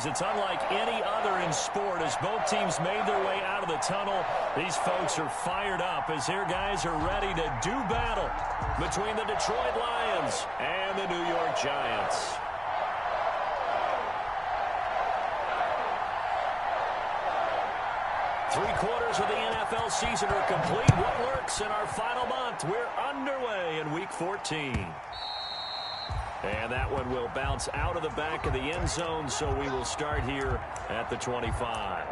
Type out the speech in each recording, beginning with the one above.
fans, it's unlike any other in sport. As both teams made their way out of the tunnel, these folks are fired up as their guys are ready to do battle between the Detroit Lions and the New York Giants. Three-quarters of the NFL season are complete. What lurks in our final month? We're underway in Week 14. And that one will bounce out of the back of the end zone, so we will start here at the 25.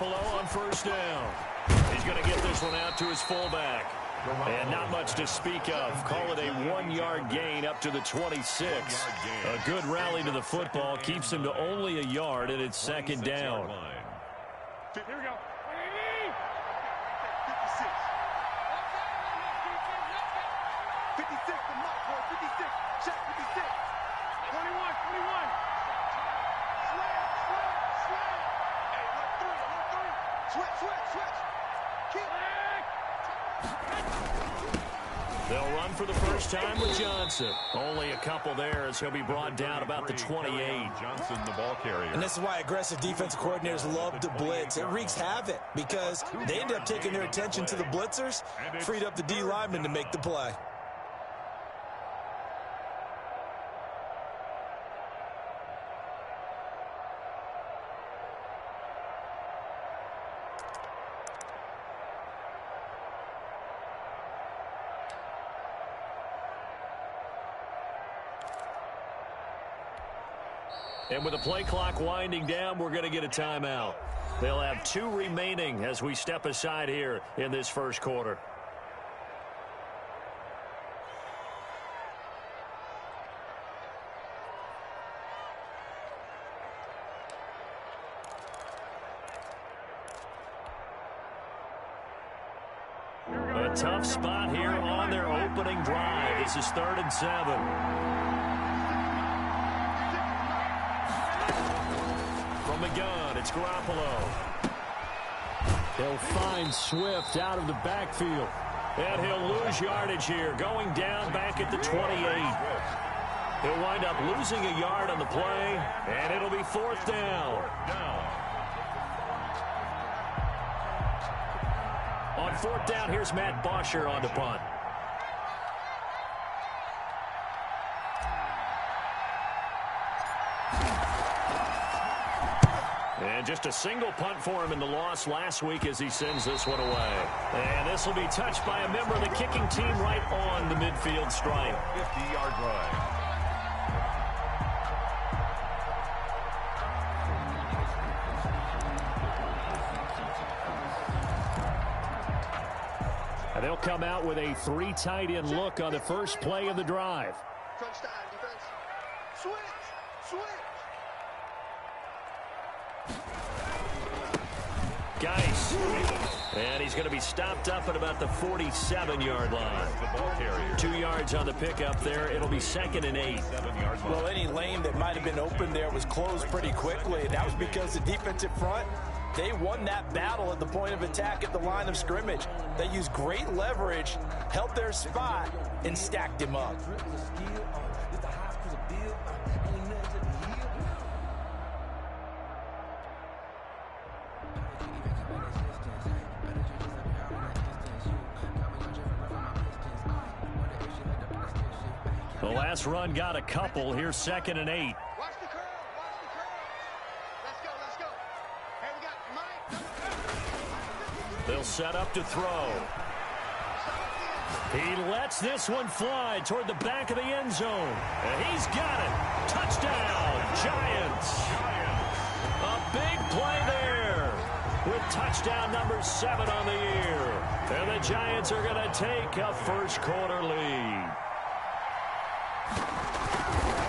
On first down. He's going to get this one out to his fullback. And not much to speak of. Call it a 1-yard gain up to the 26. A good rally to the football keeps him to only a yard, and it's second down. Here we go. 56, the mark, 56. Check 56. 21. Switch. They'll run for the first time with Johnson. Only a couple there as he'll be brought down about the 28. Johnson, the ball carrier. And this is why aggressive defensive coordinators love to blitz. It wreaks havoc because they end up taking their attention to the blitzers, freed up the D lineman to make the play. And with the play clock winding down, we're going to get a timeout. They'll have 2 remaining as we step aside here in this first quarter. A tough spot here on their opening drive. This is 3rd and 7. From the gun, it's Garoppolo. He'll find Swift out of the backfield. And he'll lose yardage here, going down back at the 28. He'll wind up losing a yard on the play, and it'll be 4th down. On 4th down, here's Matt Bosher on the punt. And just a single punt for him in the loss last week as he sends this one away. And this will be touched by a member of the kicking team right on the midfield stripe. 50-yard drive. And they'll come out with a 3 tight end look on the first play of the drive. Crunch time, defense. Switch. Geis. And he's going to be stopped up at about the 47-yard line. The ball carrier. 2 yards on the pickup there. It'll be 2nd and 8. 7 yards. Well, any lane that might have been open there was closed pretty quickly, and that was because the defensive front, they won that battle at the point of attack at the line of scrimmage. They used great leverage, held their spot, and stacked him up. The last run got a couple. Here's 2nd and 8. Watch the curl. Let's go. Hey, we got Mike. They'll set up to throw. He lets this one fly toward the back of the end zone. And he's got it. Touchdown, Giants. A big play there. with touchdown number 7 on the year. And the Giants are going to take a first-quarter lead.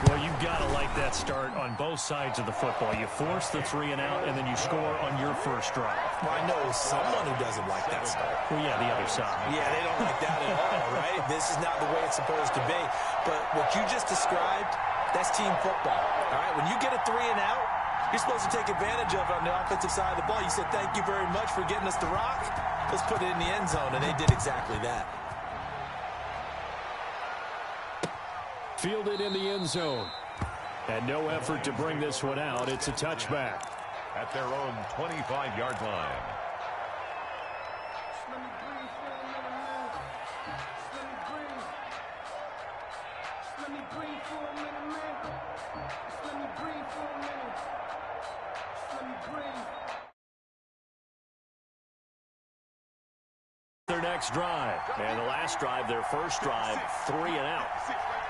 Well, you've got to like that start on both sides of the football. You force the 3 and out, and then you score on your first drive. Well, I know someone who doesn't like that start. Well, yeah, the other side. Yeah, they don't like that at all, right? This is not the way it's supposed to be. But what you just described, that's team football, all right? When you get a 3 and out, you're supposed to take advantage of it on the offensive side of the ball. You said, thank you very much for getting us the rock. Let's put it in the end zone, and they did exactly that. Fielded in the end zone. And no effort to bring this one out. It's a touchback. At their own 25-yard line. Their next drive. And the last drive, their first drive, 3 and out.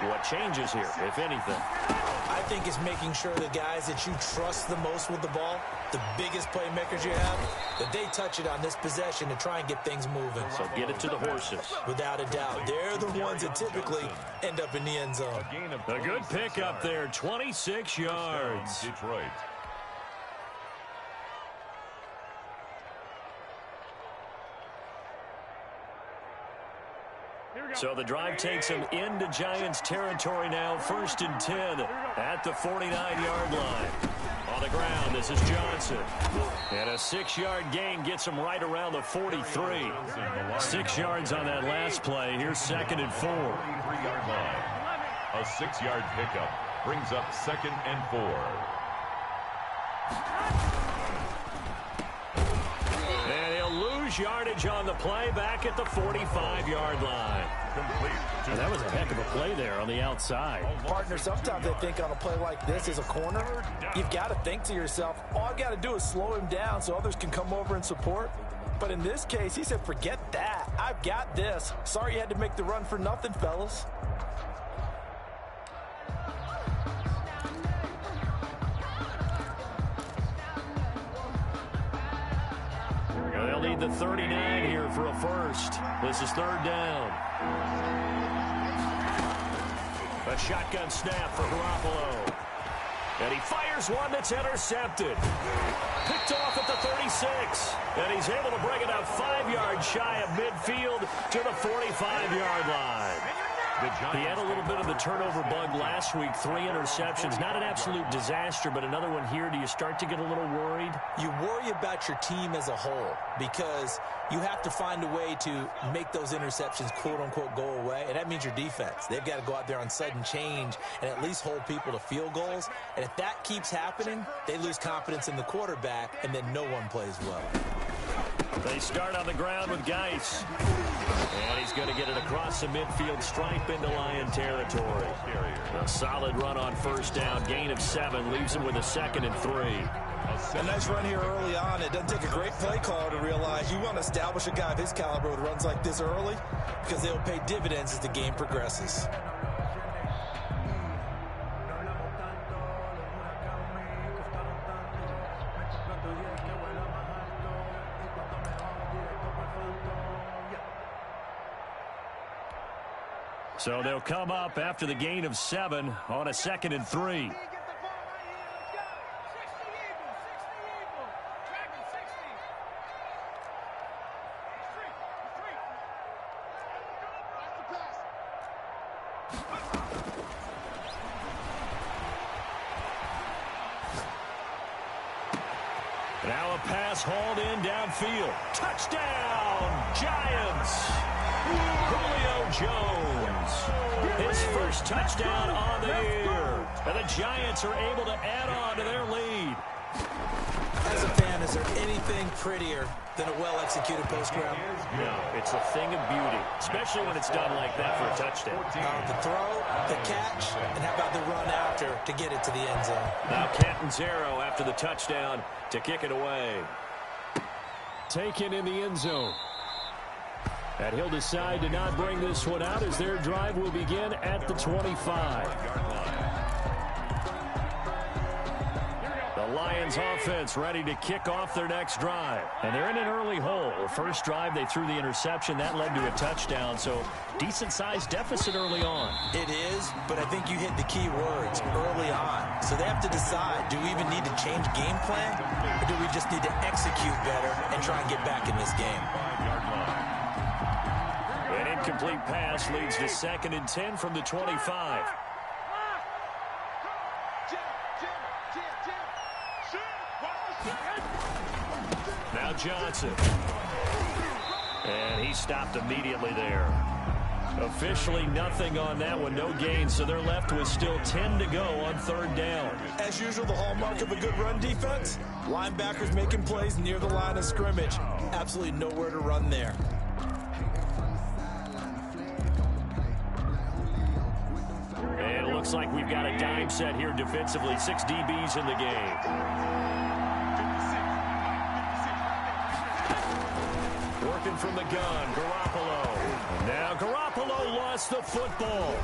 What changes here, if anything? I think it's making sure the guys that you trust the most with the ball, the biggest playmakers you have, that they touch it on this possession to try and get things moving. So get it to the horses. Without a doubt. They're the ones that typically end up in the end zone. A good pick up there, 26 yards. Detroit. So the drive takes them into Giants territory now, 1st and 10 at the 49-yard line. On the ground, this is Johnson. And a 6-yard gain gets him right around the 43. 6 yards on that last play. Here's 2nd and 4. 43-yard line. A 6-yard pickup brings up 2nd and 4. And he'll lose yardage on the play back at the 45-yard line. And that was a heck of a play there on the outside. Partner, sometimes I think on a play like this as a corner, you've got to think to yourself, all I've got to do is slow him down so others can come over and support. But in this case, he said, forget that. I've got this. Sorry you had to make the run for nothing, fellas. They'll need the 39 here for a first. This is 3rd down. A shotgun snap for Garoppolo. And he fires one that's intercepted. Picked off at the 36. And he's able to bring it up 5 yards shy of midfield to the 45-yard line. He had a little bit of the turnover bug last week, 3 interceptions. Not an absolute disaster, but another one here. Do you start to get a little worried? You worry about your team as a whole because you have to find a way to make those interceptions, quote-unquote, go away, and that means your defense. They've got to go out there on sudden change and at least hold people to field goals, and if that keeps happening, they lose confidence in the quarterback, and then no one plays well. They start on the ground with Geis. And he's going to get it across the midfield stripe into Lion territory. A solid run on 1st down. Gain of 7 leaves him with a 2nd and 3. A nice run here early on. It doesn't take a great play caller to realize you want to establish a guy of his caliber with runs like this early because they'll pay dividends as the game progresses. So they'll come up after the gain of 7 on a 2nd and 3. Now a pass hauled in downfield. Touchdown, Giants! Julio Jones, his first touchdown on the year. And the Giants are able to add on to their lead. As a fan, is there anything prettier than a well-executed post-route? No, it's a thing of beauty, especially when it's done like that for a touchdown. The throw, the catch, and how about the run after to get it to the end zone? Now Catanzaro after the touchdown to kick it away. Taken in the end zone. And he'll decide to not bring this one out as their drive will begin at the 25. The Lions offense ready to kick off their next drive. And they're in an early hole. The first drive, they threw the interception. That led to a touchdown, so decent-sized deficit early on. It is, but I think you hit the key words, early on. So they have to decide, do we even need to change game plan, or do we just need to execute better and try and get back in this game? An incomplete pass leads to 2nd and 10 from the 25. Now Johnson. And he stopped immediately there. Officially nothing on that one, no gain, so they're left with still 10 to go on 3rd down. As usual, the hallmark of a good run defense, linebackers making plays near the line of scrimmage. Absolutely nowhere to run there. And it looks like we've got a dime set here defensively. 6 DBs in the game. Working from the gun, Garoppolo. Now Garoppolo lost the football.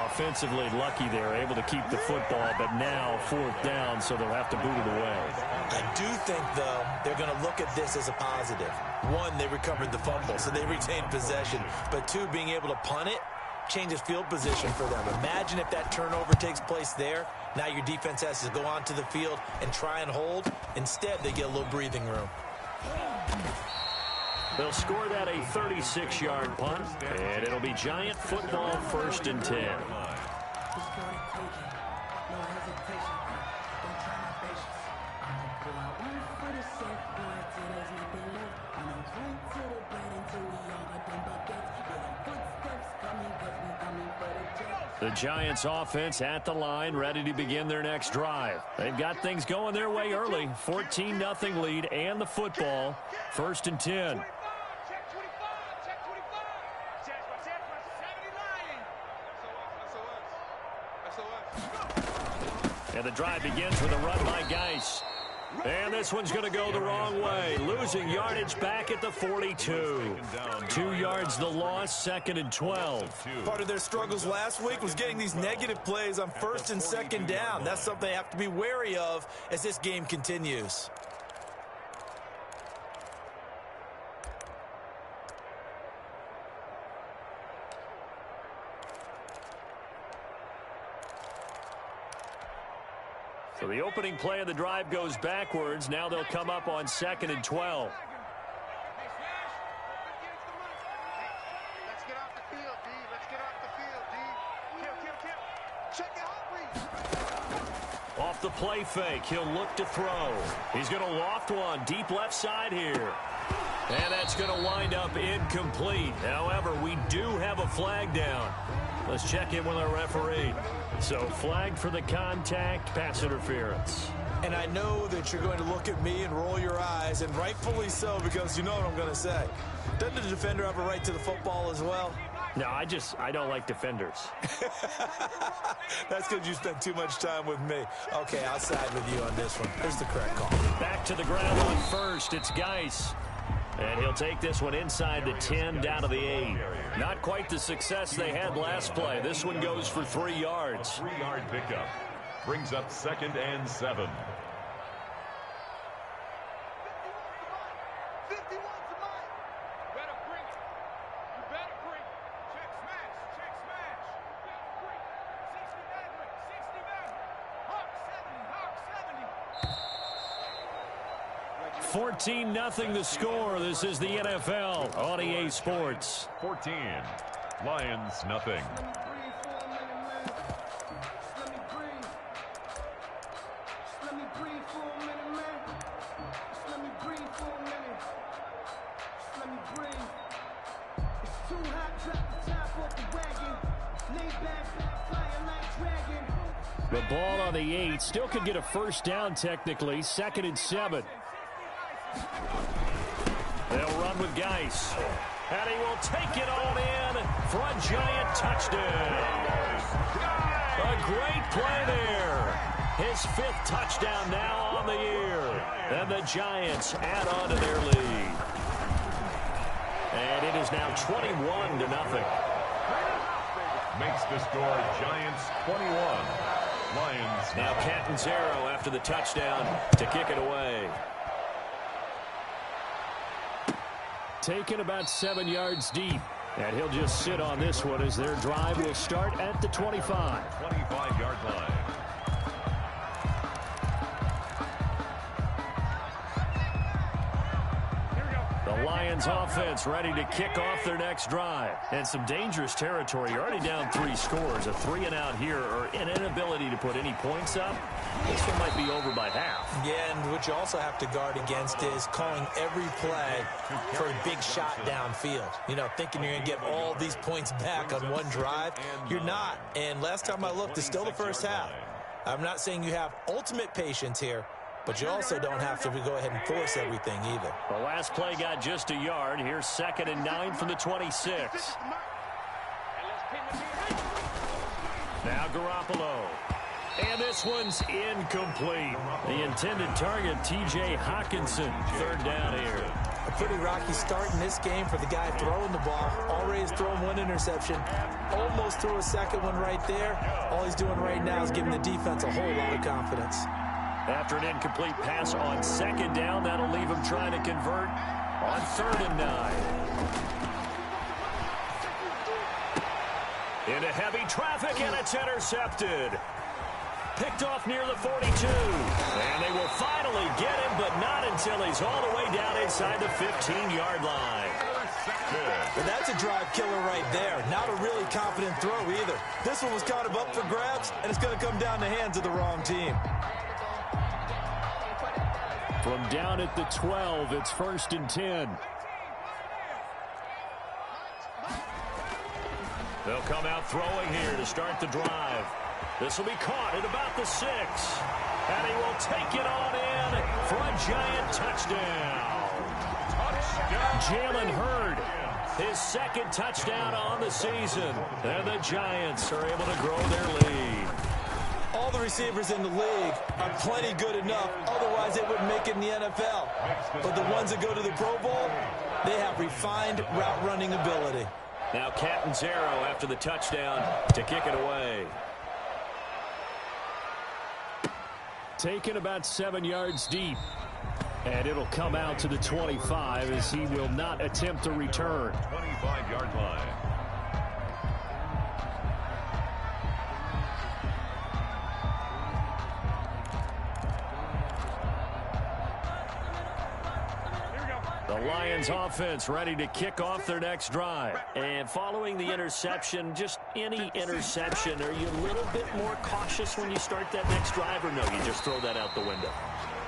Offensively lucky they're able to keep the football, but now 4th down, so they'll have to boot it away. I do think, though, they're going to look at this as a positive. 1, they recovered the fumble, so they retained possession. But 2, being able to punt it changes field position for them. Imagine if that turnover takes place there. Now your defense has to go onto the field and try and hold. Instead, they get a little breathing room. They'll score that a 36-yard punt, and it'll be Giant football 1st and 10. The Giants offense at the line, ready to begin their next drive. They've got things going their way early. 14-0 lead and the football. 1st and 10. And the drive begins with a run by Geis. And this one's going to go the wrong way. Losing yardage back at the 42. 2 yards the loss, 2nd and 12. Part of their struggles last week was getting these negative plays on 1st and 2nd down. That's something they have to be wary of as this game continues. So the opening play of the drive goes backwards. Now they'll come up on 2nd and 12. Let's get off the field, D. Let's get off the field, D. Kill. Check it out, please. Off the play fake, he'll look to throw. He's going to loft one deep left side here. And that's going to wind up incomplete. However, we do have a flag down. Let's check in with our referee. So flag for the contact, pass interference. And I know that you're going to look at me and roll your eyes, and rightfully so, because you know what I'm going to say. Doesn't the defender have a right to the football as well? No, I don't like defenders. That's because you spent too much time with me. Okay, I'll side with you on this one. Here's the correct call. Back to the ground on 1st. It's Geis. And he'll take this one inside the 10, down to the 8. Not quite the success they had last play. This one goes for 3 yards. 3-yard pickup. Brings up 2nd and 7. 51 to mine. You better bring it. You better bring it. Check smash. Check smash. You better bring it. 60 Maverick. Hawk 70. Hawk 70. 14-0 the score. This is the NFL on EA Sports. 14. Lions, nothing. The ball on the 8. Still could get a 1st down technically. 2nd and 7. They'll run with Geis. And he will take it on in for a Giant touchdown. A great play there. His 5th touchdown now on the year. And the Giants add on to their lead. And it is now 21-0. Makes the score Giants 21, Lions. Now Catanzaro after the touchdown to kick it away. Taken about 7 yards deep. And he'll just sit on this one as their drive will start at the 25. 25-yard line. The Lions offense ready to kick off their next drive. And some dangerous territory. You're already down 3 scores. A 3-and-out here or an inability to put any points up. This one might be over by half. Yeah, and what you also have to guard against is calling every play for a big shot downfield. You know, thinking you're going to get all these points back on one drive. You're not. And last time I looked, it's still the first half. I'm not saying you have ultimate patience here, but you also don't have to go ahead and force everything either. The last play got just a yard. Here's 2nd and 9 from the 26. Now Garoppolo. And this one's incomplete. The intended target, TJ Hawkinson. 3rd down here. A pretty rocky start in this game for the guy throwing the ball. Already has thrown 1 interception. Almost threw a 2nd one right there. All he's doing right now is giving the defense a whole lot of confidence. After an incomplete pass on 2nd down, that'll leave him trying to convert on 3rd and 9. Into heavy traffic, and it's intercepted. Picked off near the 42. And they will finally get him, but not until he's all the way down inside the 15-yard line. But that's a drive killer right there. Not a really confident throw either. This one was kind of up for grabs, and it's going to come down the hands of the wrong team. From down at the 12, it's 1st and 10. They'll come out throwing here to start the drive. This will be caught at about the 6. And he will take it on in for a giant touchdown. Jalen Hurd, his 2nd touchdown on the season. And the Giants are able to grow their lead. All the receivers in the league are plenty good enough. Otherwise, they wouldn't make it in the NFL. But the ones that go to the Pro Bowl, they have refined route running ability. Now Catanzaro after the touchdown to kick it away. Taken about 7 yards deep. And it'll come out to the 25 as he will not attempt to return. 25-yard line. The Lions offense ready to kick off their next drive. And following the interception, just any interception, are you a little bit more cautious when you start that next drive, or no, you just throw that out the window?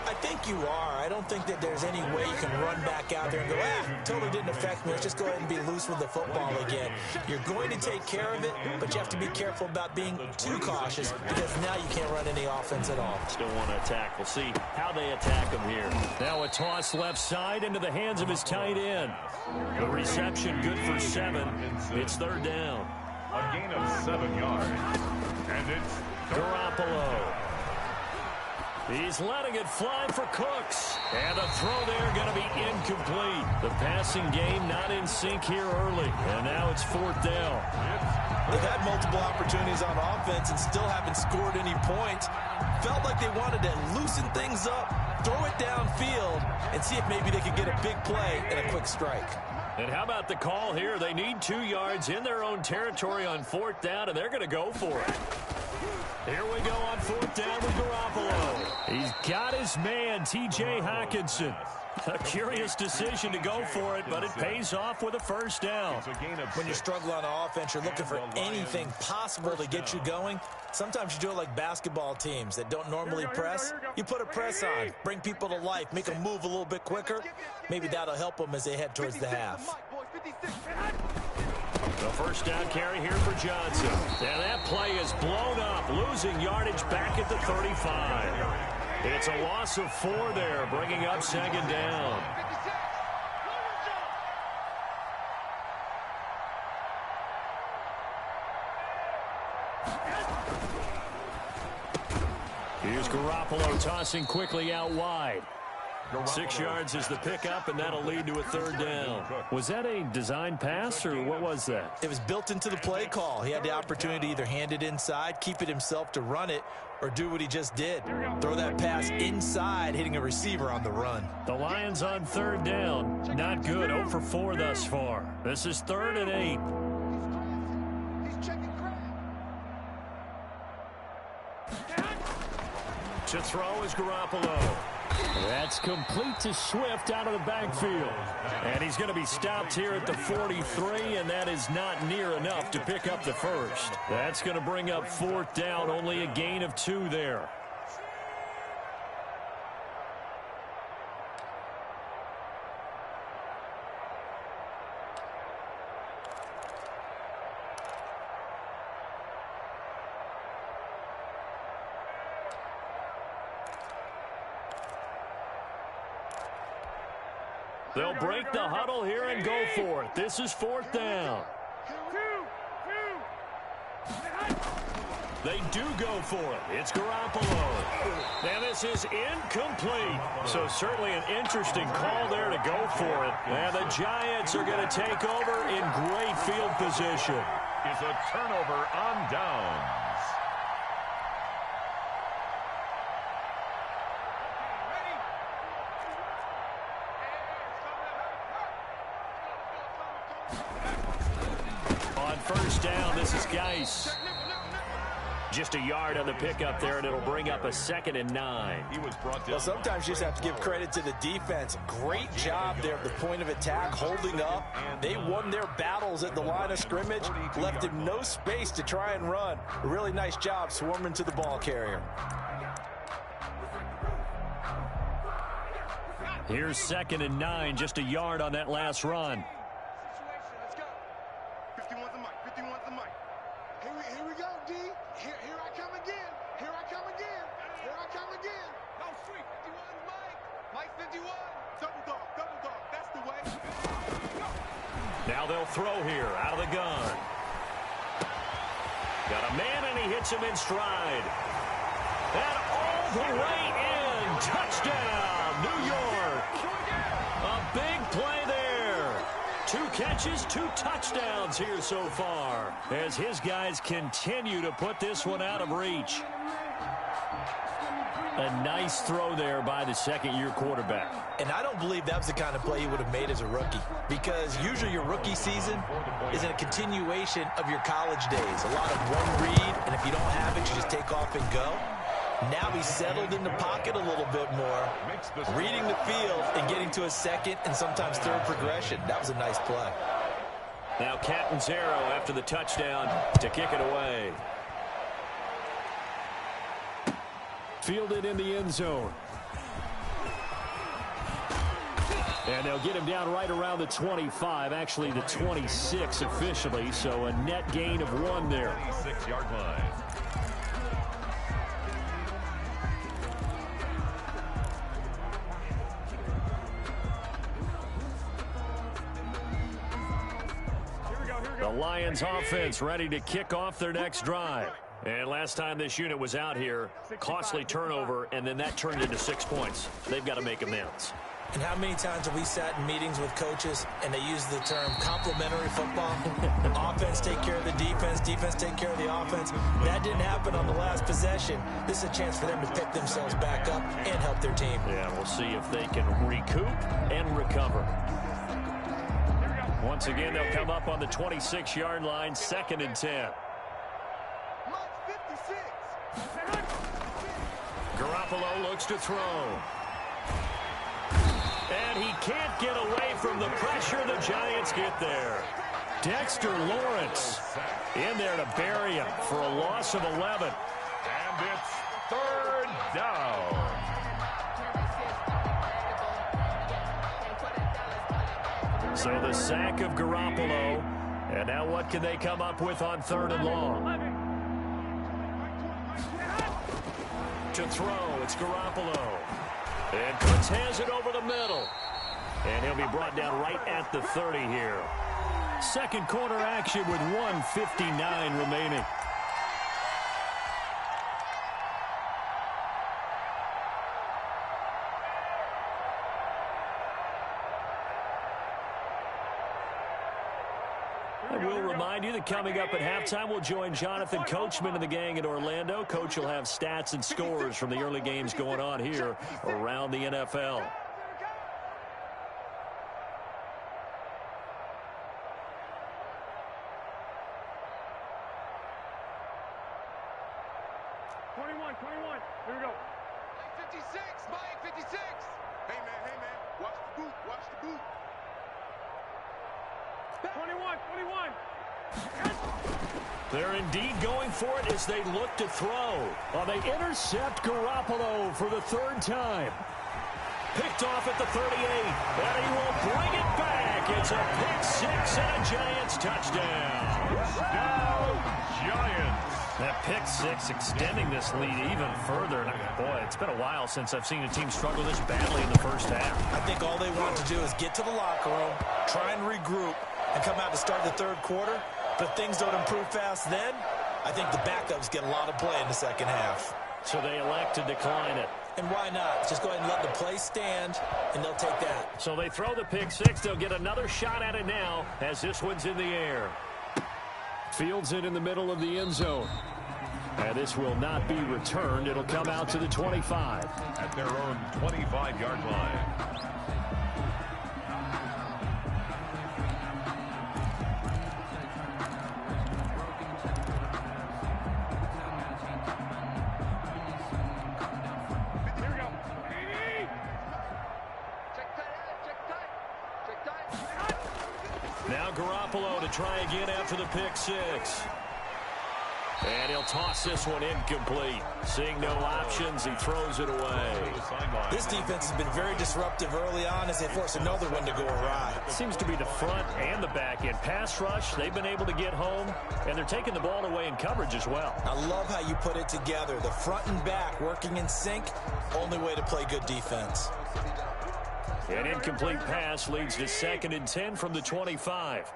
I think you are. I don't think that there's any way you can run back out there and go, totally didn't affect me. Let's just go ahead and be loose with the football again. You're going to take care of it, but you have to be careful about being too cautious because now you can't run any offense at all. Still want to attack. We'll see how they attack him here. Now a toss left side into the hands of his tight end. The reception good for 7. It's 3rd down. A gain of 7 yards. And it's Garoppolo. He's letting it fly for Cooks. And the throw there going to be incomplete. The passing game not in sync here early. And now it's 4th down. They've had multiple opportunities on offense and still haven't scored any points. Felt like they wanted to loosen things up, throw it downfield, and see if maybe they could get a big play and a quick strike. And how about the call here? They need 2 yards in their own territory on 4th down, and they're going to go for it. Here we go on 4th down with Garoppolo. He's got his man, T.J. Hawkinson. A curious decision to go for it, but it pays off with a 1st down. When you struggle on offense, you're looking for anything possible to get you going. Sometimes you do it like basketball teams that don't normally press. You put a press on, bring people to life, make them move a little bit quicker. Maybe that'll help them as they head towards the half. The 1st down carry here for Johnson. And that play is blown up, losing yardage back at the 35. It's a loss of 4 there, bringing up 2nd down. Here's Garoppolo tossing quickly out wide. 6 yards is the pickup, and that'll lead to a third down. Was that a design pass, or what was that? It was built into the play call. He had the opportunity to either hand it inside, keep it himself to run it, or do what he just did. Throw that pass inside, hitting a receiver on the run. The Lions on third down. Not good. 0 for 4 thus far. This is 3rd and 8. He's checking crap. To throw is Garoppolo. That's complete to Swift out of the backfield. And he's going to be stopped here at the 43, and that is not near enough to pick up the first. That's going to bring up 4th down, only a gain of 2 there. They'll break the huddle here and go for it. This is 4th down. They do go for it. It's Garoppolo. And this is incomplete. So certainly an interesting call there to go for it. And the Giants are going to take over in great field position. It's a turnover on downs. On first down, this is Geis. Just a yard on the pickup there, and it'll bring up a 2nd and 9. He was brought down. Well, sometimes you just have to give credit to the defense. Great job there at the point of attack, holding up. They won their battles at the line of scrimmage, left him no space to try and run. A really nice job swarming to the ball carrier. Here's 2nd and 9, just a yard on that last run. Let's go. 51's the mic. 51's the mic. Here we go, D. Here I come again. Here I come again. Here I come again. No, sweet. 51's Mike. Mike 51. Double dog. Double dog. That's the way. Go. Now they'll throw here out of the gun. Got a man, and he hits him in stride. And all the way in. Touchdown, New York. A big play there. 2 catches, 2 touchdowns here so far, as his guys continue to put this one out of reach. A nice throw there by the second-year quarterback. And I don't believe that was the kind of play he would have made as a rookie, because usually your rookie season is a continuation of your college days. A lot of one read, and if you don't have it, you just take off and go. Now he's settled in the pocket a little bit more, reading the field and getting to a second and sometimes third progression. That was a nice play. Now Catanzaro after the touchdown to kick it away. Fielded in the end zone. And they'll get him down right around the 25, actually the 26 officially, so a net gain of 1 there. 26-yard line. The Lions offense ready to kick off their next drive. And last time this unit was out here, costly turnover, and then that turned into 6 points. They've got to make amends. And how many times have we sat in meetings with coaches and they use the term complementary football? Offense take care of the defense, defense take care of the offense. That didn't happen on the last possession. This is a chance for them to pick themselves back up and help their team. Yeah, we'll see if they can recoup and recover. Once again, they'll come up on the 26-yard line, 2nd and 10. Mike 56. Garoppolo looks to throw. And he can't get away from the pressure. The Giants get there. Dexter Lawrence in there to bury him for a loss of 11. And it's 3rd down. So the sack of Garoppolo. And now what can they come up with on 3rd and long? To throw, it's Garoppolo. And Cooks has it over the middle. And he'll be brought down right at the 30 here. Second quarter action with 1:59 remaining. I will remind you that coming up at halftime, we'll join Jonathan Coachman and the gang in Orlando. Coach will have stats and scores from the early games going on here around the NFL. Here we go. 56, Mike, 56. Hey, man, watch the boot, watch the boot. 21. They're indeed going for it as they look to throw. Well, they intercept Garoppolo for the third time. Picked off at the 38, and he will bring it back. It's a pick six and a Giants touchdown. Giants. That pick six extending this lead even further. And boy, it's been a while since I've seen a team struggle this badly in the first half. I think all they want to do is get to the locker room, try and regroup, and come out to start the third quarter. But if things don't improve fast then, I think the backups get a lot of play in the second half. So they elect to decline it. And why not? Just go ahead and let the play stand, and they'll take that. So they throw the pick six. They'll get another shot at it now as this one's in the air. Fields it in the middle of the end zone. And this will not be returned. It'll come out to the 25. At their own 25-yard line. Now Garoppolo to try again after the pick six. And he'll toss this one incomplete. Seeing no options, he throws it away. This defense has been very disruptive early on as they force another one to go awry. Seems to be the front and the back end. Pass rush, they've been able to get home, and they're taking the ball away in coverage as well. I love how you put it together. The front and back working in sync, only way to play good defense. An incomplete pass leads to 2nd and 10 from the 25.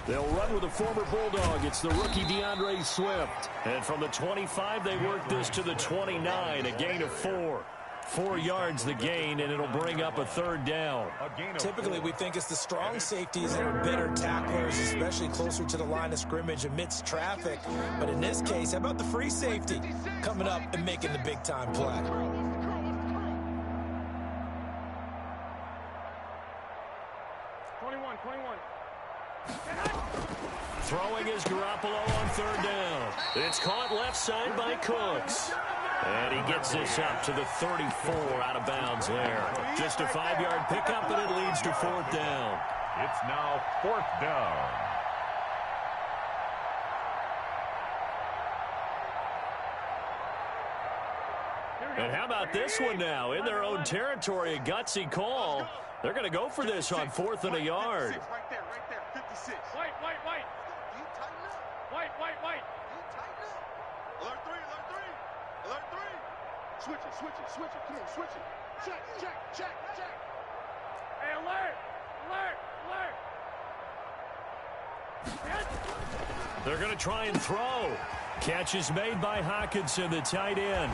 They'll run with a former Bulldog. It's the rookie DeAndre Swift. And from the 25, they work this to the 29, a gain of 4. 4 yards the gain, and it'll bring up a third down. Typically, we think it's the strong safeties that are better tacklers, especially closer to the line of scrimmage amidst traffic. But in this case, how about the free safety coming up and making the big-time play? Throwing is Garoppolo on third down. It's caught left side by Cooks. And he gets this up to the 34 out of bounds there. Just a 5-yard pickup, and it leads to 4th down. It's now 4th down. And how about this one now? In their own territory, a gutsy call. They're going to go for this on 4th and a yard. Right there, 56. Wait. You tighten up. Wait. You tighten up. Alert 3. Switch it. Come on, switch it. Check. Hey, alert. They're going to try and throw. Catch is made by Hockenson, the tight end.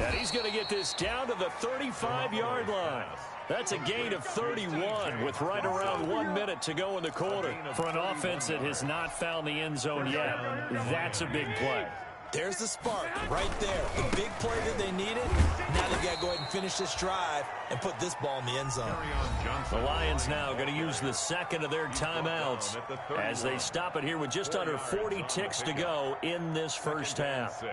And he's going to get this down to the 35-yard line. That's a gain of 31 with right around 1 minute to go in the quarter. For an offense that has not found the end zone yet, that's a big play. There's the spark right there. The big play that they needed. Now they've got to go ahead and finish this drive and put this ball in the end zone. The Lions now going to use the second of their timeouts as they stop it here with just under 40 ticks to go in this first half.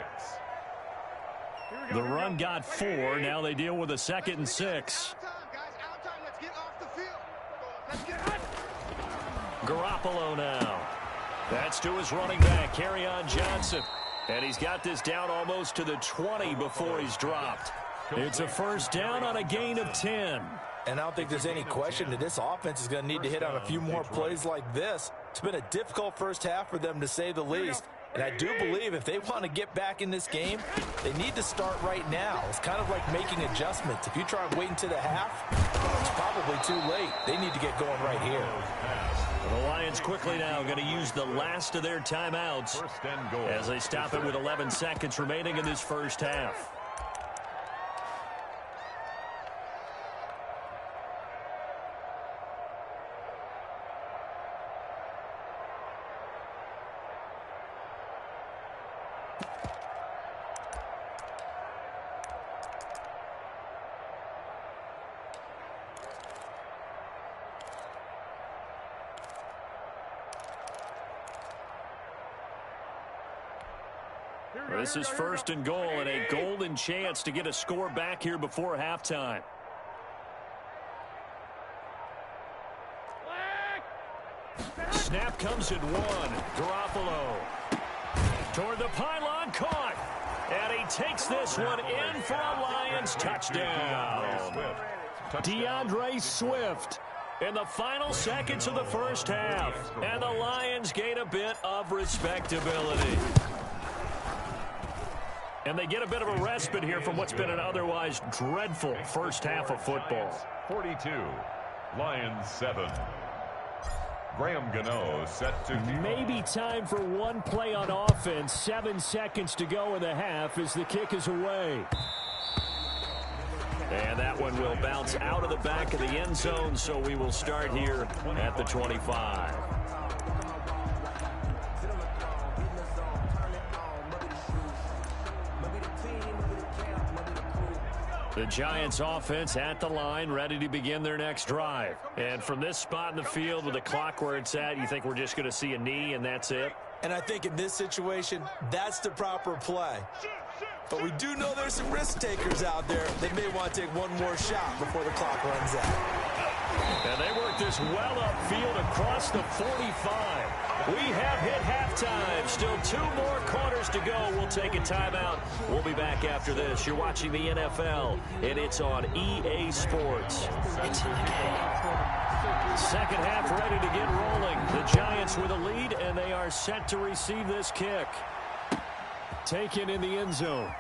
The run got 4. Now they deal with a 2nd and 6. Garoppolo now. That's to his running back, Kerryon Johnson. And he's got this down almost to the 20 before he's dropped. It's a first down on a gain of 10. And I don't think there's any question that this offense is going to need to hit on a few more plays like this. It's been a difficult first half for them, to say the least. And I do believe if they want to get back in this game, they need to start right now. It's kind of like making adjustments. If you try and wait until the half, it's probably too late. They need to get going right here. The Lions quickly now going to use the last of their timeouts as they stop it with 11 seconds remaining in this first half. This is first and goal, and a golden chance to get a score back here before halftime. Snap comes at one. Garoppolo toward the pylon, caught. And he takes this one in for a Lions touchdown. DeAndre Swift in the final seconds of the first half. And the Lions gain a bit of respectability. And they get a bit of a respite here from what's been an otherwise dreadful first half of football. 42, Lions 7. Graham Gano set to maybe time for one play on offense. 7 seconds to go in the half as the kick is away. And that one will bounce out of the back of the end zone, so we will start here at the 25. The Giants offense at the line, ready to begin their next drive. And from this spot in the field with the clock where it's at, you think we're just going to see a knee and that's it? And I think in this situation, that's the proper play. But we do know there's some risk takers out there that may want to take one more shot before the clock runs out. And they work this well upfield across the 45. We have hit halftime. Still 2 more quarters to go. We'll take a timeout. We'll be back after this. You're watching the NFL, and it's on EA Sports. It's in the game. Second half ready to get rolling. The Giants with a lead, and they are set to receive this kick. Taken in the end zone.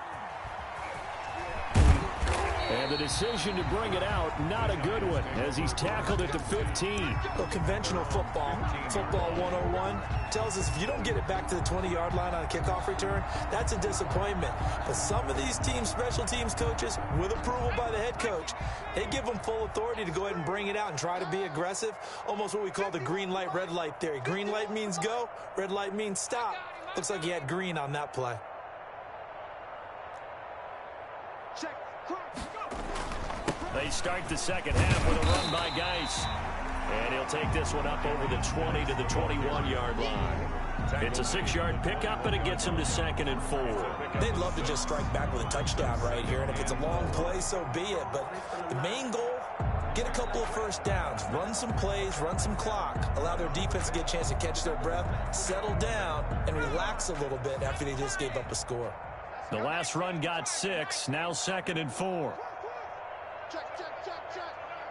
And the decision to bring it out, not a good one, as he's tackled at the 15. Well, conventional football 101, tells us if you don't get it back to the 20-yard line on a kickoff return, that's a disappointment. But some of these teams, special teams coaches, with approval by the head coach, they give them full authority to go ahead and bring it out and try to be aggressive, almost what we call the green light, red light theory. Green light means go, red light means stop. Looks like he had green on that play. They start the second half with a run by Geis. And he'll take this one up over the 20 to the 21-yard line. It's a 6-yard pickup, and it gets him to 2nd and 4. They'd love to just strike back with a touchdown right here, and if it's a long play, so be it. But the main goal, get a couple of first downs, run some plays, run some clock, allow their defense to get a chance to catch their breath, settle down, and relax a little bit after they just gave up a score. The last run got 6, now 2nd and 4. Check, check, check, check,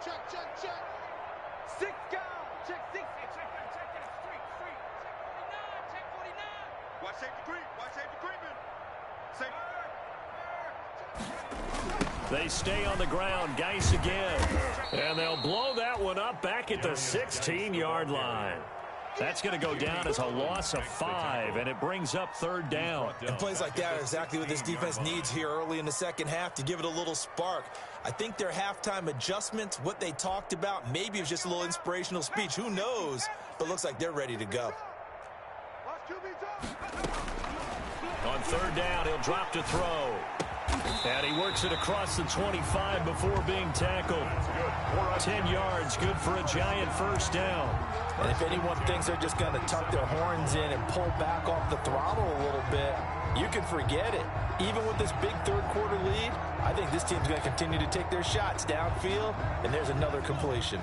check, check, check. 6 down, check 6. Check it, street. Check 49. Watch safety creep, watch safety creeping. They stay on the ground, Geis again. And they'll blow that one up back at the 16-yard line. That's going to go down as a loss of 5, and it brings up 3rd down. And plays like that are exactly what this defense needs here early in the second half to give it a little spark. I think their halftime adjustments, what they talked about, maybe it was just a little inspirational speech. Who knows? But looks like they're ready to go. On 3rd down, he'll drop to throw. And he works it across the 25 before being tackled. 10 yards, good for a Giant first down. And if anyone thinks they're just going to tuck their horns in and pull back off the throttle a little bit, you can forget it. Even with this big third-quarter lead, I think this team's going to continue to take their shots downfield, and there's another completion.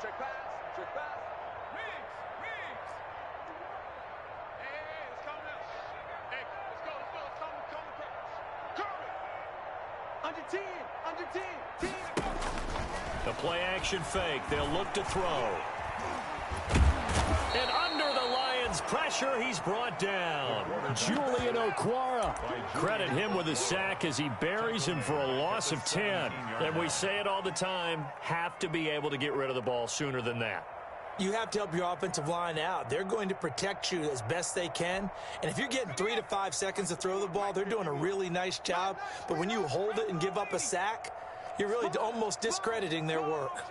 Check pass. Riggs. Hey, let's calm down. Hey, let's go. Curry. Under 10. 10. The play-action fake. They'll look to throw. And under the Lions' pressure, he's brought down. Julian Okwara. Credit him with a sack as he buries him for a loss of 10. And we say it all the time, have to be able to get rid of the ball sooner than that. You have to help your offensive line out. They're going to protect you as best they can. And if you're getting 3 to 5 seconds to throw the ball, they're doing a really nice job. But when you hold it and give up a sack, you're really almost discrediting their work.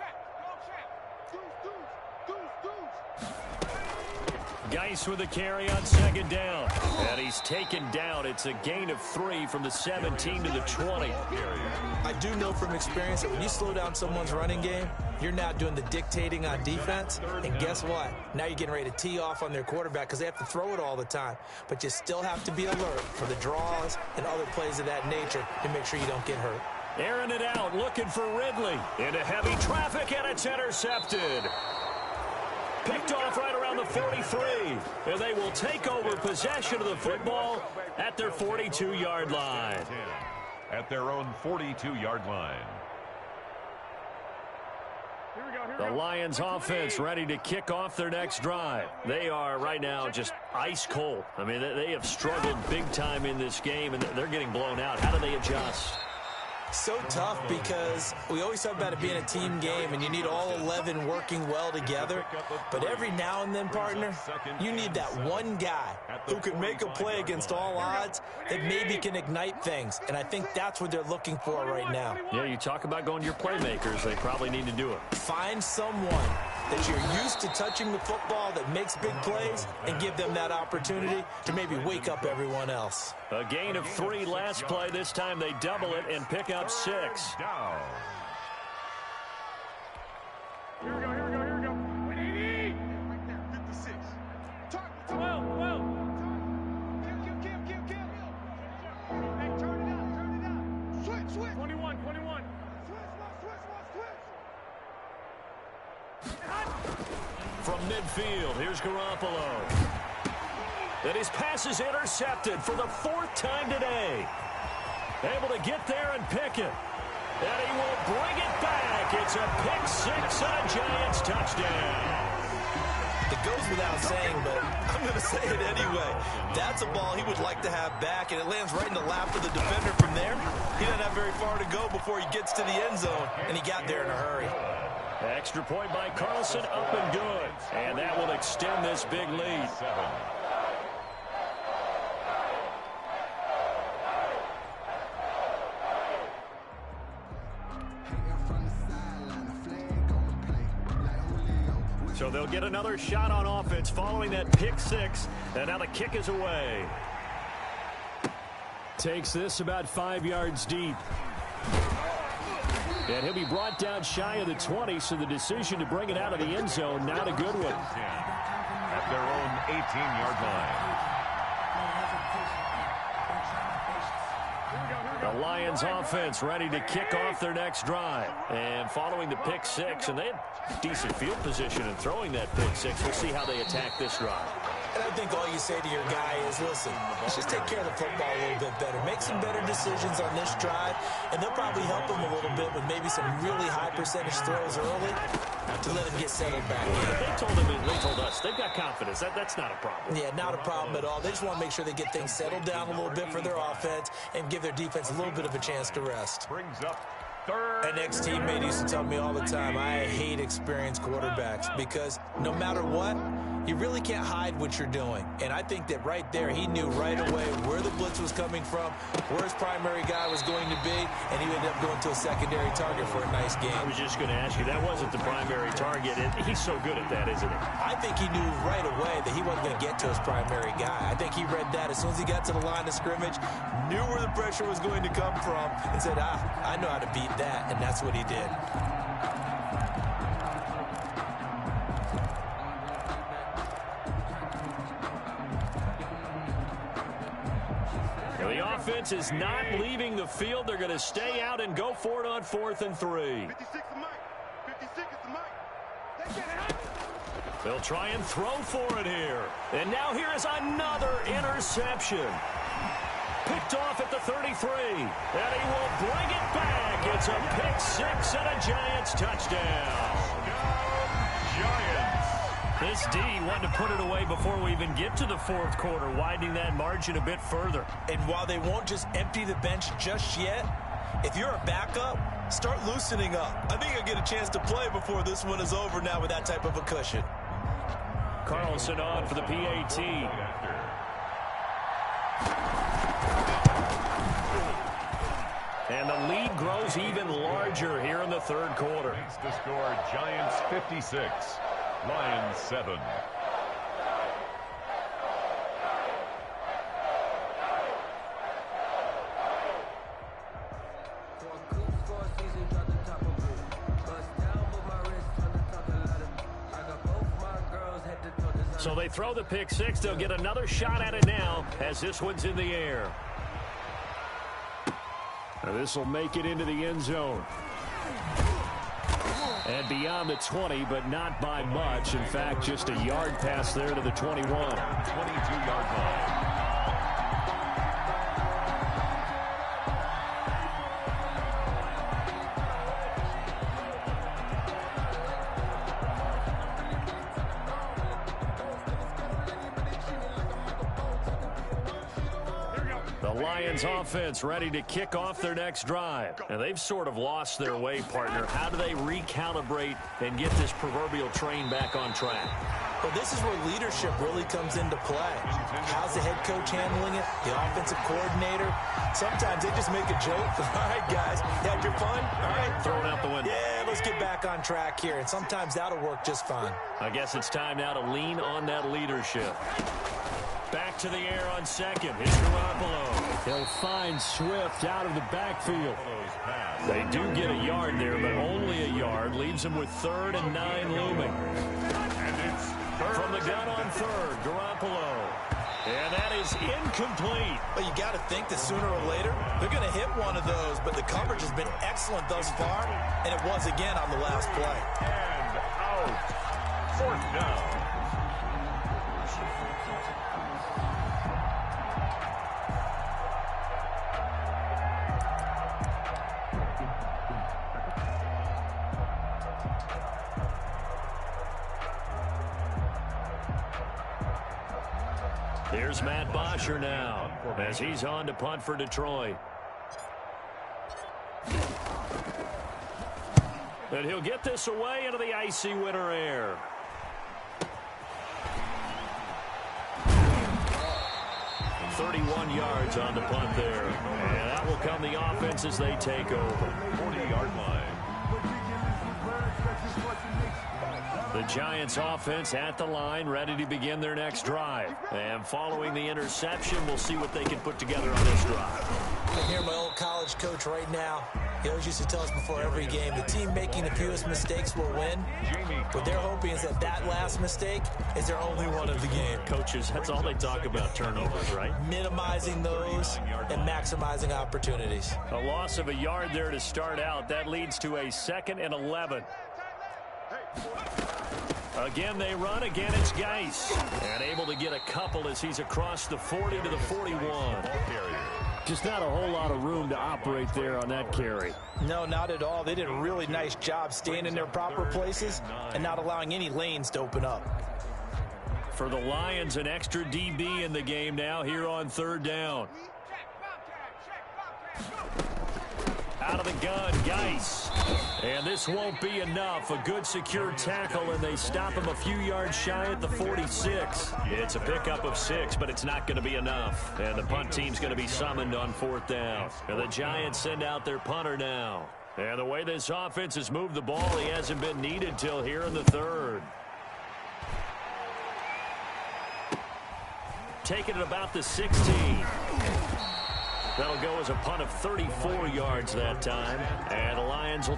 Geis with a carry on second down. And he's taken down. It's a gain of 3 from the 17 to the 20. I do know from experience that when you slow down someone's running game, you're now doing the dictating on defense. And guess what? Now you're getting ready to tee off on their quarterback because they have to throw it all the time. But you still have to be alert for the draws and other plays of that nature to make sure you don't get hurt. Airing it out, looking for Ridley. Into heavy traffic, and it's intercepted. Picked off right around the 43. And they will take over possession of the football at their 42-yard line. At their own 42-yard line. The Lions offense ready to kick off their next drive. They are right now just ice cold. I mean, they have struggled big time in this game, and they're getting blown out. How do they adjust? So tough because we always talk about it being a team game and you need all 11 working well together. But every now and then, partner, you need that one guy who can make a play against all odds that maybe can ignite things. And I think that's what they're looking for right now. Yeah, you talk about going to your playmakers. They probably need to do it. Find someone that you're used to touching the football that makes big plays and give them that opportunity to maybe wake up everyone else. A gain of 3 last play. This time they double it and pick up 6. Down. Here we go. 56. Target. 12. Kill. Hey, turn it out. Switch. 21. Switch. From midfield, here's Garoppolo. And his pass is intercepted for the 4th time today. Able to get there and pick it. And he will bring it back. It's a pick 6 and a Giants touchdown. It goes without saying, but I'm going to say it anyway. That's a ball he would like to have back, and it lands right in the lap of the defender from there. He doesn't have very far to go before he gets to the end zone, and he got there in a hurry. Extra point by Carlson, up and good. And that will extend this big lead. 7. So they'll get another shot on offense following that pick 6. And now the kick is away. Takes this about 5 yards deep. And he'll be brought down shy of the 20, so the decision to bring it out of the end zone, not a good one. At their own 18-yard line. The Lions offense ready to kick off their next drive. And following the pick 6, and they had decent field position in throwing that pick 6. We'll see how they attack this drive. And I think all you say to your guy is, listen, let's just take care of the football a little bit better. Make some better decisions on this drive, and they'll probably help him a little bit with maybe some really high percentage throws early to let him get settled back in. They told us they've got confidence. That's not a problem. Yeah, not a problem at all. They just want to make sure they get things settled down a little bit for their offense and give their defense a little bit of a chance to rest. Brings up 3rd. An ex-teammate used to tell me all the time, I hate experienced quarterbacks because no matter what, you really can't hide what you're doing. And I think that right there, he knew right away where the blitz was coming from, where his primary guy was going to be, and he ended up going to a secondary target for a nice game. I was just going to ask you, that wasn't the primary target. He's so good at that, isn't he? I think he knew right away that he wasn't going to get to his primary guy. I think he read that as soon as he got to the line of scrimmage, knew where the pressure was going to come from, and said, I know how to beat that, and that's what he did. The offense is not leaving the field. They're going to stay out and go for it on 4th and 3. 56 is Mike. 56 is Mike. They get it. They'll try and throw for it here. And now here is another interception. Picked off at the 33. And he will bring it back. It's a pick 6 and a Giants touchdown. Giants. This D wanted to put it away before we even get to the 4th quarter, widening that margin a bit further. And while they won't just empty the bench just yet, if you're a backup, start loosening up. I think you'll get a chance to play before this one is over now with that type of a cushion. Carlson on for the PAT. And the lead grows even larger here in the 3rd quarter. Leads to score Giants 56, Lions 7. So they throw the pick six. They'll get another shot at it now as this one's in the air. This will make it into the end zone. And beyond the 20, but not by much. In fact, just a yard pass there to the 21. 22-yard line. Lions offense ready to kick off their next drive. And they've sort of lost their way, partner. How do they recalibrate and get this proverbial train back on track? Well, this is where leadership really comes into play. How's the head coach handling it? The offensive coordinator? Sometimes they just make a joke. All right, guys, you had your fun? All right. Throw it out the window. Yeah, let's get back on track here. And sometimes that'll work just fine. I guess it's time now to lean on that leadership. Back to the air on second. It's Garoppolo. He'll find Swift out of the backfield. They do get a yard there, but only a yard. Leaves them with 3rd and 9 looming. From the gun on 3rd, Garoppolo. And that is incomplete. But you got to think that sooner or later, they're going to hit one of those. But the coverage has been excellent thus far, and it was again on the last play. And out. 4th down. Here's Matt Bosher now as he's on to punt for Detroit. And he'll get this away into the icy winter air. "31 yards on the punt there. And that will come the offense as they take over. 40-yard line. The Giants offense at the line, ready to begin their next drive. And following the interception, we'll see what they can put together on this drive. I hear my old college coach right now. He always used to tell us before every game, the team making the fewest mistakes will win. What they're hoping is that that last mistake is their only one of the game. Coaches, that's all they talk about, turnovers, right? Minimizing those and maximizing opportunities. A loss of a yard there to start out. That leads to a 2nd and 11. Again, they run. Again, it's Geis. And able to get a couple as he's across the 40 to the 41. Just not a whole lot of room to operate there on that carry. No, not at all. They did a really nice job staying in their proper places and not allowing any lanes to open up. For the Lions, an extra DB in the game now here on 3rd down. Out of the gun, Geis. And this won't be enough. A good secure tackle, and they stop him a few yards shy at the 46. It's a pickup of 6, but it's not going to be enough. And the punt team's going to be summoned on 4th down. And the Giants send out their punter now. And the way this offense has moved the ball, he hasn't been needed till here in the 3rd. Taking it about the 16. That'll go as a punt of 34 yards that time. And the Lions will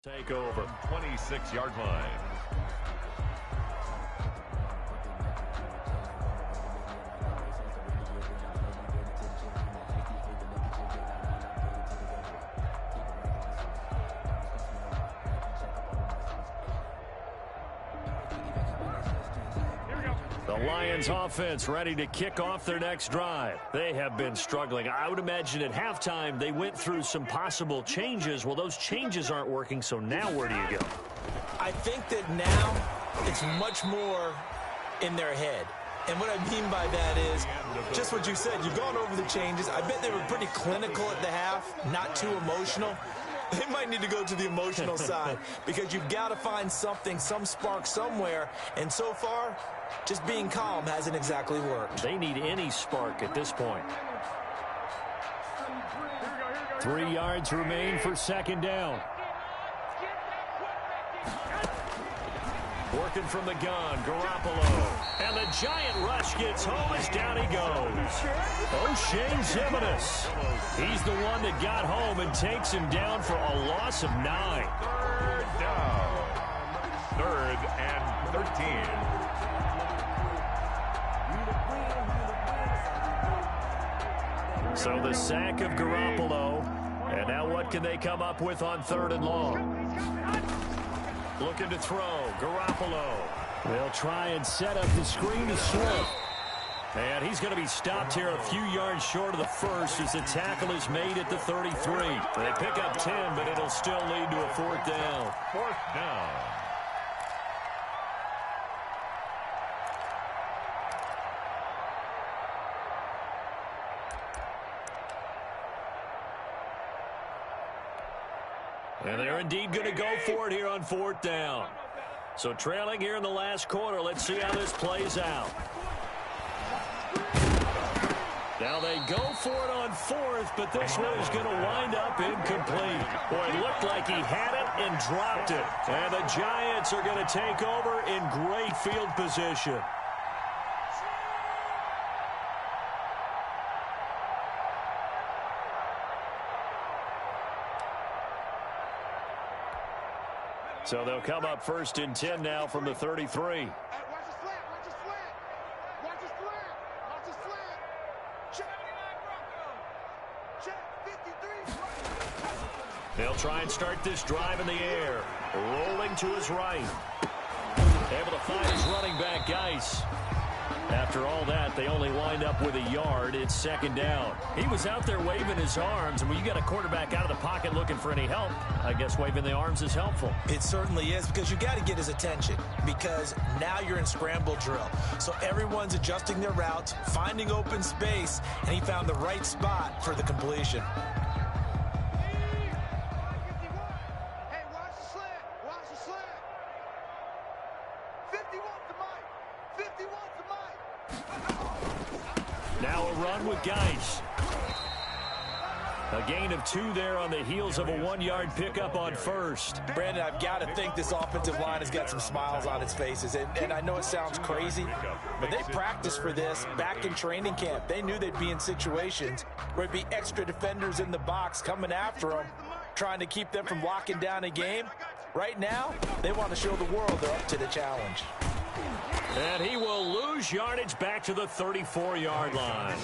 Take over. 26-yard line. The Lions offense ready to kick off their next drive. They have been struggling. I would imagine at halftime they went through some possible changes. Well, those changes aren't working, so now where do you go? I think that now it's much more in their head. And what I mean by that is just what you said. You've gone over the changes. I bet they were pretty clinical at the half, not too emotional. They might need to go to the emotional side because you've got to find something, some spark somewhere. And so far, just being calm hasn't exactly worked. They need any spark at this point. 3 yards remain for second down. Working from the gun, Garoppolo. And the giant rush gets home as down he goes. $87's. He's the one that got home and takes him down for a loss of 9. Third down. 3rd and 13. So the sack of Garoppolo. And now what can they come up with on 3rd and long? Looking to throw, Garoppolo. They'll try and set up the screen to Swift. And he's going to be stopped here a few yards short of the first as the tackle is made at the 33. They pick up 10, but it'll still lead to a 4th down. 4th down. And they're indeed going to go for it here on 4th down. So trailing here in the last quarter. Let's see how this plays out. Now they go for it on 4th, but this one is going to wind up incomplete. Boy, it looked like he had it and dropped it. And the Giants are going to take over in great field position. So they'll come up 1st and 10 now from the 33. Watch the slant, watch the slant. Watch the slant, watch the slant. Check 53. They'll try and start this drive in the air. Rolling to his right. Able to find his running back, Geis. After all that, they only wind up with a yard. It's 2nd down. He was out there waving his arms, and when you got a quarterback out of the pocket looking for any help, I guess waving the arms is helpful. It certainly is, because you got to get his attention, because now you're in scramble drill. So everyone's adjusting their routes, finding open space, and he found the right spot for the completion. Hey, watch the slant, watch the slant. 51's the mic, 51's the mic. Now a run with Geis. A gain of 2 there on the heels of a 1-yard pickup on 1st. Brandon, I've got to think this offensive line has got some smiles on its faces. And I know it sounds crazy, but they practiced for this back in training camp. They knew they'd be in situations where it'd be extra defenders in the box coming after them, trying to keep them from locking down a game. Right now, they want to show the world they're up to the challenge. And he will lose yardage back to the 34-yard line.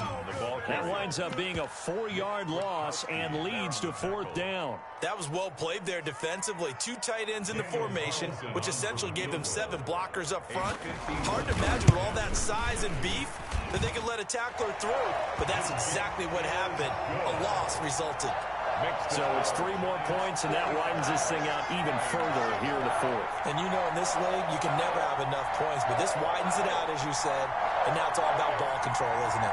That winds up being a 4-yard loss and leads to 4th down. That was well played there defensively. 2 tight ends in the formation, which essentially gave them 7 blockers up front. Hard to imagine with all that size and beef that they could let a tackler through. But that's exactly what happened. A loss resulted. So it's 3 more points, and that widens this thing out even further here in the 4th. And you know, in this league, you can never have enough points, but this widens it out, as you said, and now it's all about ball control, isn't it?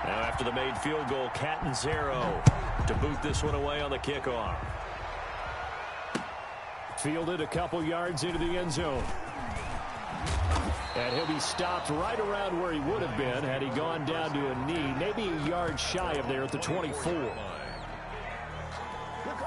Now after the made field goal, Catanzaro to boot this one away on the kickoff. Fielded a couple yards into the end zone. And he'll be stopped right around where he would have been had he gone down to a knee, maybe a yard shy of there at the 24. Here we go.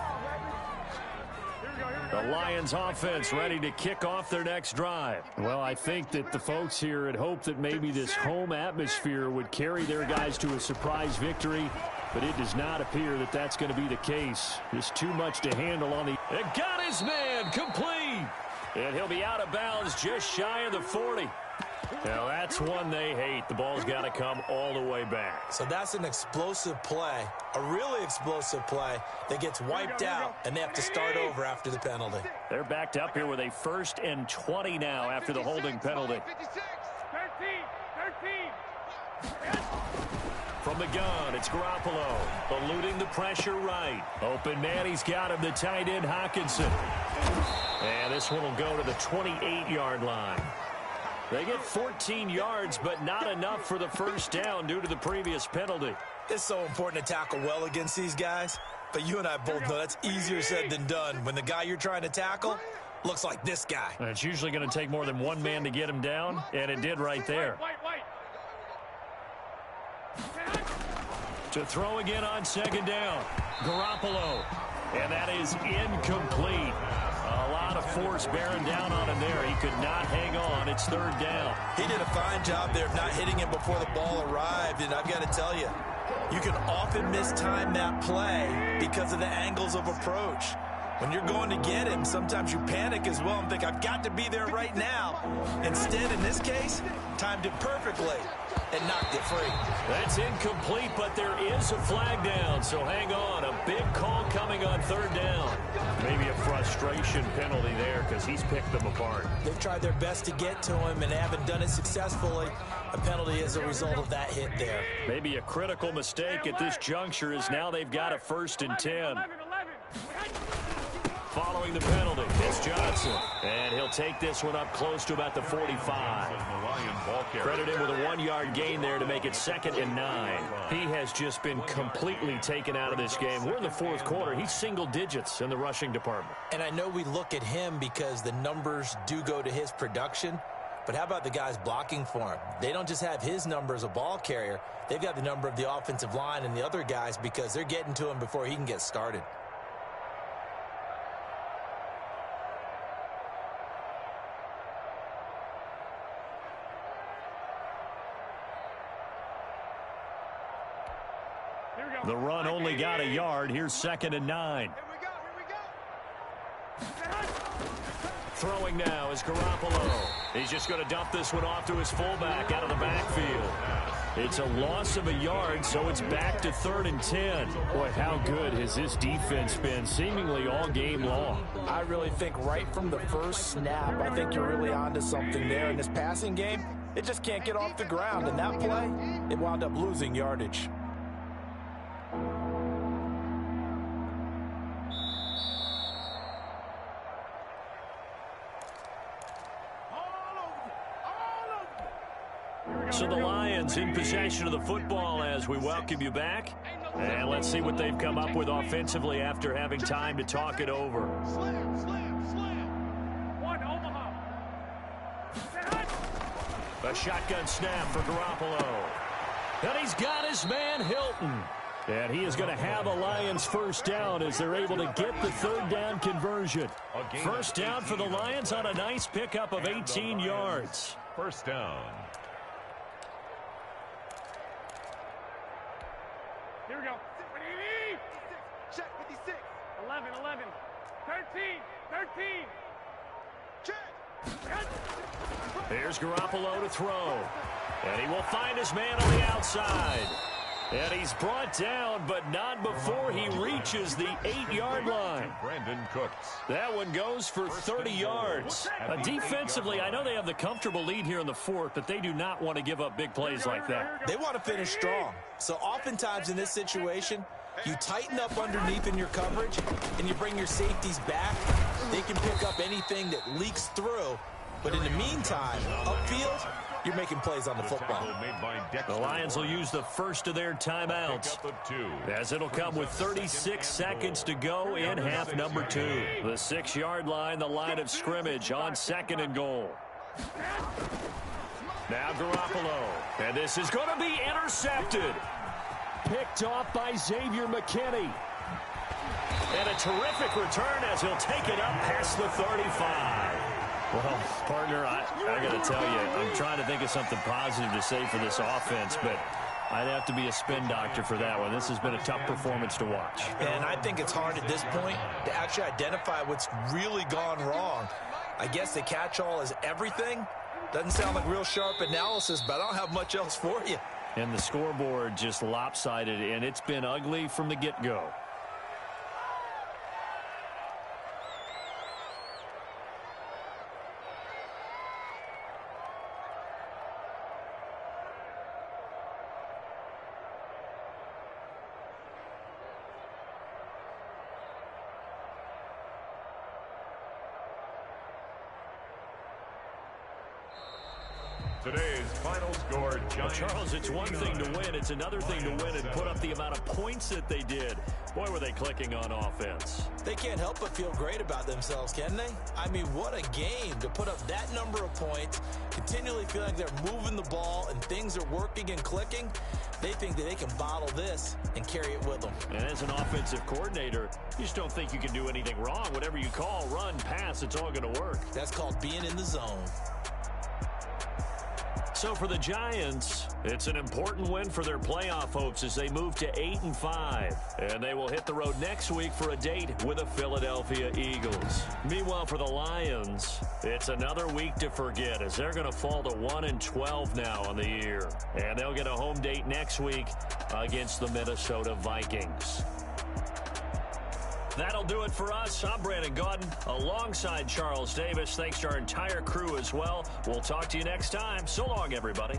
The Lions offense ready to kick off their next drive. Well, I think that the folks here had hoped that maybe this home atmosphere would carry their guys to a surprise victory, but it does not appear that that's going to be the case. There's too much to handle on the... It got his man complete. And he'll be out of bounds just shy of the 40. Now, that's one they hate. The ball's got to come all the way back. So that's an explosive play, a really explosive play that gets wiped out, and they have to start over after the penalty. They're backed up here with a 1st and 20 now after the holding penalty. 13. From the gun, it's Garoppolo, eluding the pressure right. Open man, he's got him, the tight end, Hockenson. And this one will go to the 28-yard line. They get 14 yards, but not enough for the first down due to the previous penalty. It's so important to tackle well against these guys, but you and I both know that's easier said than done when the guy you're trying to tackle looks like this guy. And it's usually going to take more than one man to get him down, and it did right there. To throw again on 2nd down, Garoppolo, and that is incomplete. A lot of force bearing down on him there. He could not hang on. It's 3rd down. He did a fine job there of not hitting him before the ball arrived, and I've got to tell you, you can often mistime that play because of the angles of approach. When you're going to get him, sometimes you panic as well and think, I've got to be there right now. Instead, in this case, timed it perfectly and knocked it free. That's incomplete, but there is a flag down, so hang on. A big call coming on 3rd down. Maybe a frustration penalty there because he's picked them apart. They've tried their best to get to him and haven't done it successfully. A penalty as a result of that hit there. Maybe a critical mistake at this juncture is now they've got a 1st and 10. Following the penalty, it's Johnson. And he'll take this one up close to about the 45. Credit him with a 1-yard gain there to make it 2nd and 9. He has just been completely taken out of this game. We're in the 4th quarter. He's single digits in the rushing department. And I know we look at him because the numbers do go to his production. But how about the guys blocking for him? They don't just have his number as a ball carrier. They've got the number of the offensive line and the other guys because they're getting to him before he can get started. The run only got a yard. Here's 2nd and 9. Here we go. Throwing now is Garoppolo. He's just going to dump this one off to his fullback out of the backfield. It's a loss of a yard, so it's back to 3rd and 10. Boy, how good has this defense been seemingly all game long? I really think right from the first snap, I think you're really onto something there. In this passing game, it just can't get off the ground. And that play, it wound up losing yardage. So the Lions in possession of the football as we welcome you back. And let's see what they've come up with offensively after having time to talk it over. A shotgun snap for Garoppolo. And he's got his man Hilton. And he is going to have a Lions 1st down as they're able to get the 3rd down conversion. 1st down for the Lions on a nice pickup of 18 yards. 1st down. Here we go. Check 56. 11. 13. Check. Here's Garoppolo to throw. And he will find his man on the outside. And he's brought down, but not before he reaches the 8-yard line. Brandon Cooks. That one goes for 30 yards. Defensively, I know they have the comfortable lead here in the 4th, but they do not want to give up big plays like that. They want to finish strong. So oftentimes in this situation, you tighten up underneath in your coverage, and you bring your safeties back. They can pick up anything that leaks through. But in the meantime, upfield, you're making plays on the football. The Lions will use the first of their timeouts, as it'll come with 36 seconds to go in half number 2. The 6-yard line, the line of scrimmage on 2nd and goal. Now Garoppolo, and this is going to be intercepted. Picked off by Xavier McKinney. And a terrific return as he'll take it up past the 35. Well, partner, I got to tell you, I'm trying to think of something positive to say for this offense, but I'd have to be a spin doctor for that one. This has been a tough performance to watch. And I think it's hard at this point to actually identify what's really gone wrong. I guess the catch-all is everything. Doesn't sound like real sharp analysis, but I don't have much else for you. And the scoreboard just lopsided, and it's been ugly from the get-go. Today's final score, Giants. Charles, it's one thing to win. It's another thing to win and put up the amount of points that they did. Boy, were they clicking on offense. They can't help but feel great about themselves, can they? I mean, what a game to put up that number of points, continually feeling like they're moving the ball and things are working and clicking. They think that they can bottle this and carry it with them. And as an offensive coordinator, you just don't think you can do anything wrong. Whatever you call, run, pass, it's all going to work. That's called being in the zone. So for the Giants, it's an important win for their playoff hopes as they move to 8-5. And they will hit the road next week for a date with the Philadelphia Eagles. Meanwhile, for the Lions, it's another week to forget as they're going to fall to 1-12 now on the year. And they'll get a home date next week against the Minnesota Vikings. That'll do it for us. I'm Brandon Gaudin alongside Charles Davis. Thanks to our entire crew as well. We'll talk to you next time. So long, everybody.